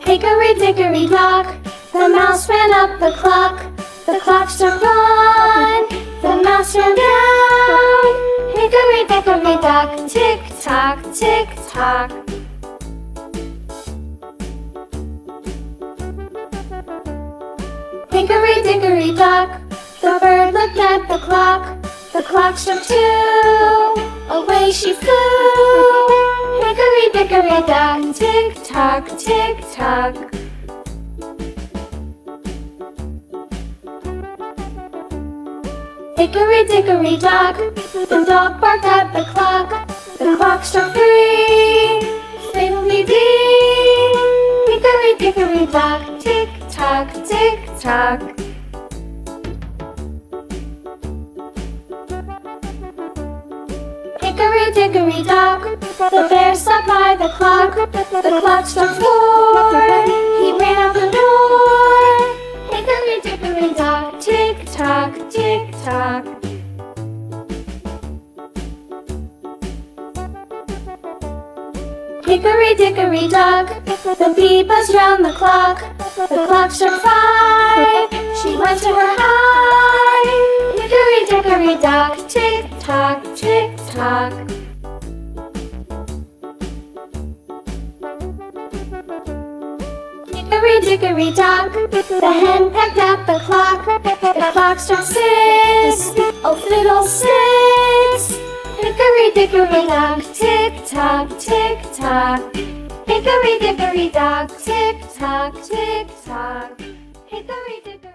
Hickory dickory dock, the mouse ran up the clock struck one, the mouse ran down. Hickory dickory dock, tick tock, tick tock. Hickory dickory dock, the bird looked at the clock struck two, away she flew. Hickory dickory dock, tick tock, tick tock. Hickory dickory dock, the dog barked at the clock struck three, fiddly-dee. Hickory dickory dock, tick tock, tick tock. Hickory dickory dock, the bear sat by the clock struck four, he ran out the door. Hickory dickory dock, tick tock, tick tock. Hickory dickory dock, the bee buzzed round the clock struck five, she went to her hive. Hickory dickory dock, tick tock, tick tock. Hickory dickory dock, the hen pecked at the clock struck six, oh fiddlesticks. Hickory dickory dock, tick tock, tick tock. Hickory dickory dock, tick tock, tick tock. Hickory dickory